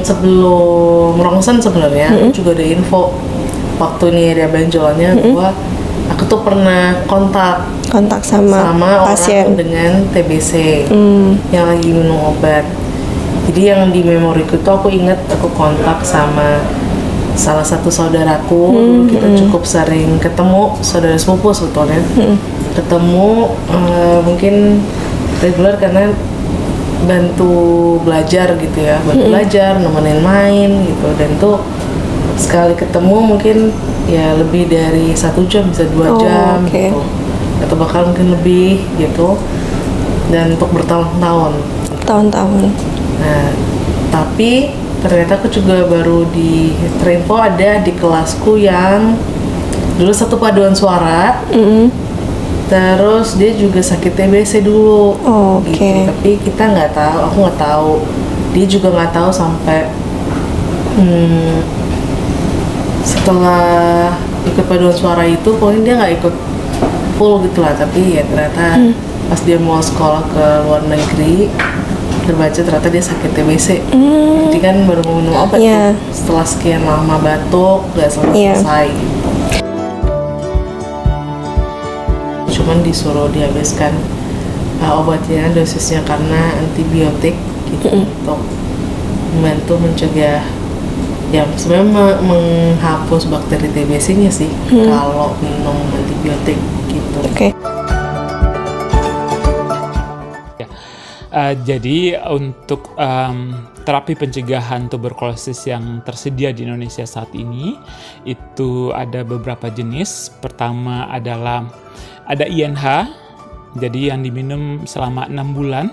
Sebelum rongsen sebenarnya aku juga ada info waktu ini ada benjolannya bahwa aku tuh pernah kontak sama pasien orang dengan TBC yang lagi minum obat. Jadi yang di memoriku tuh aku inget aku kontak sama salah satu saudaraku. Dulu kita cukup sering ketemu, saudara sepupu sebetulnya. Ketemu mungkin reguler karena bantu belajar gitu ya, belajar, nemenin main gitu, dan tuh sekali ketemu mungkin ya lebih dari 1 jam, bisa 2 jam gitu, atau bahkan mungkin lebih gitu, dan untuk bertahun-tahun. Nah, tapi ternyata aku juga baru terinfo ada di kelasku yang dulu satu paduan suara. Terus dia juga sakit TBC dulu, gitu. Tapi kita nggak tahu, aku nggak tahu, dia juga nggak tahu sampai setelah ikut paduan suara itu, pokoknya dia nggak ikut full gitu lah. Tapi ya ternyata pas dia mau sekolah ke luar negeri, terbaca ternyata dia sakit TBC. Jadi kan baru mau minum obat tuh, setelah sekian lama batuk nggak selesai. Cuman disuruh dihabiskan obatnya, dosisnya karena antibiotik gitu, untuk membantu mencegah ya sebenarnya menghapus bakteri TBC-nya sih kalau minum antibiotik gitu. Jadi untuk terapi pencegahan tuberkulosis yang tersedia di Indonesia saat ini itu ada beberapa jenis. Pertama adalah ada INH, jadi yang diminum selama 6 bulan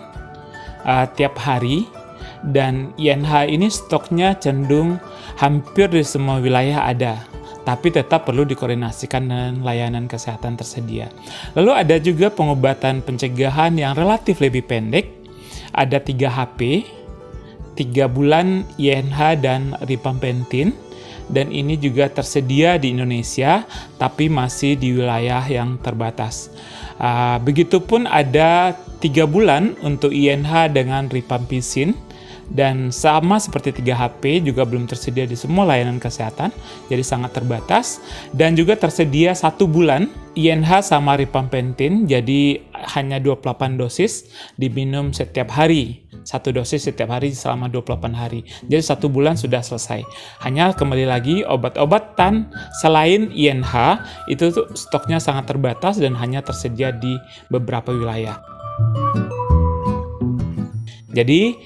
tiap hari, dan INH ini stoknya cenderung hampir di semua wilayah ada, tapi tetap perlu dikoordinasikan dengan layanan kesehatan tersedia. Lalu ada juga pengobatan pencegahan yang relatif lebih pendek, ada 3HP, 3 bulan INH dan rifampicin, dan ini juga tersedia di Indonesia, tapi masih di wilayah yang terbatas. Begitupun ada 3 bulan untuk INH dengan rifampicin, dan sama seperti 3HP juga belum tersedia di semua layanan kesehatan, jadi sangat terbatas. Dan juga tersedia 1 bulan INH sama rifampicin, jadi hanya 28 dosis diminum setiap hari, 1 dosis setiap hari selama 28 hari. Jadi 1 bulan sudah selesai. Hanya kembali lagi obat-obatan selain INH itu tuh stoknya sangat terbatas dan hanya tersedia di beberapa wilayah. Jadi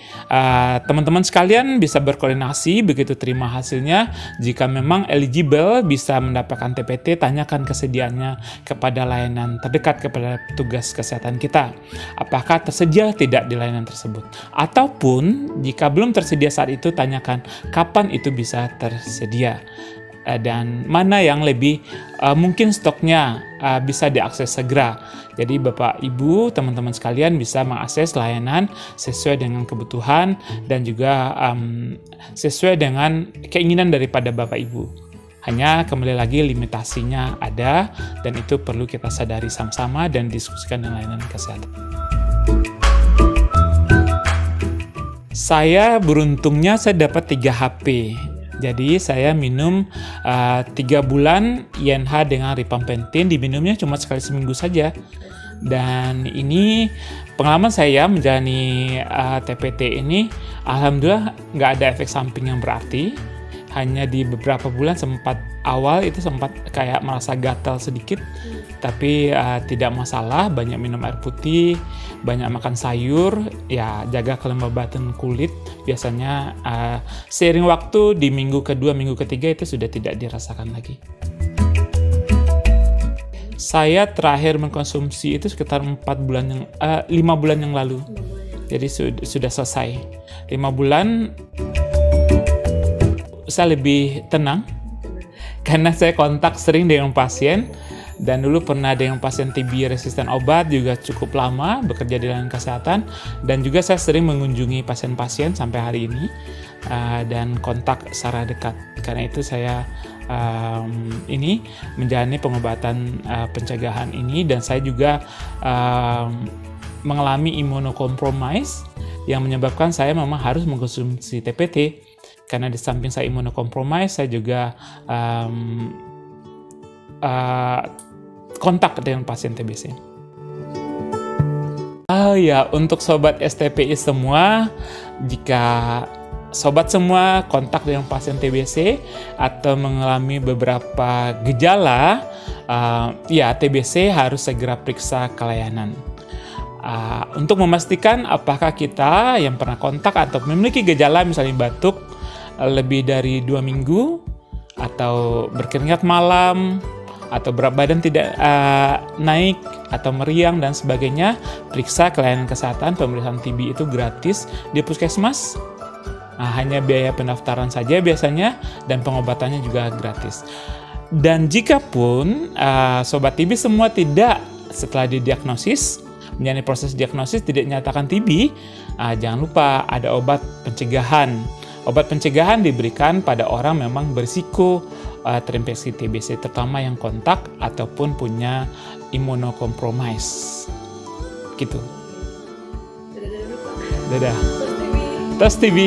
teman-teman sekalian bisa berkoordinasi begitu terima hasilnya. Jika memang eligible bisa mendapatkan TPT, tanyakan kesediaannya kepada layanan terdekat, kepada petugas kesehatan kita. Apakah tersedia tidak di layanan tersebut? Ataupun jika belum tersedia saat itu, tanyakan kapan itu bisa tersedia. Dan mana yang lebih mungkin stoknya bisa diakses segera. Jadi Bapak Ibu, teman-teman sekalian bisa mengakses layanan sesuai dengan kebutuhan dan juga sesuai dengan keinginan daripada Bapak Ibu. Hanya kembali lagi limitasinya ada, dan itu perlu kita sadari sama-sama dan diskusikan dengan layanan kesehatan. Saya beruntungnya saya dapat 3 HP. Jadi saya minum 3 bulan INH dengan rifampicin, diminumnya cuma sekali seminggu saja. Dan ini pengalaman saya menjalani TPT ini, alhamdulillah nggak ada efek samping yang berarti. Hanya di beberapa bulan sempat kayak merasa gatal sedikit, tapi tidak masalah. Banyak minum air putih, banyak makan sayur, ya jaga kelembaban kulit. Biasanya seiring waktu di minggu kedua, minggu ketiga itu sudah tidak dirasakan lagi. Saya terakhir mengkonsumsi itu sekitar 5 bulan yang lalu. Jadi sudah selesai. 5 bulan saya lebih tenang karena saya kontak sering dengan pasien Dan dulu pernah ada yang pasien TB resisten obat, juga cukup lama bekerja di layanan kesehatan. Dan juga saya sering mengunjungi pasien-pasien sampai hari ini dan kontak secara dekat. Karena itu saya ini menjalani pengobatan pencegahan ini, dan saya juga mengalami immunocompromise yang menyebabkan saya memang harus mengkonsumsi TPT. Karena di samping saya immunocompromise, saya juga kontak dengan pasien TBC. Oh ya, untuk sobat STPI semua, jika sobat semua kontak dengan pasien TBC atau mengalami beberapa gejala, ya TBC harus segera periksa ke layanan. Untuk memastikan apakah kita yang pernah kontak atau memiliki gejala misalnya batuk lebih dari 2 minggu, atau berkeringat malam, atau berat badan tidak naik, atau meriang dan sebagainya, periksa ke layanan kesehatan. Pemeriksaan TB itu gratis di puskesmas. Hanya biaya pendaftaran saja biasanya, dan pengobatannya juga gratis. Dan jika pun sobat TB semua tidak setelah didiagnosis, menjalani proses diagnosis tidak dinyatakan TB, jangan lupa ada obat pencegahan. Obat pencegahan diberikan pada orang memang berisiko terinfeksi TBC, terutama yang kontak ataupun punya immunocompromise. Gitu. Dadah. Tos TB.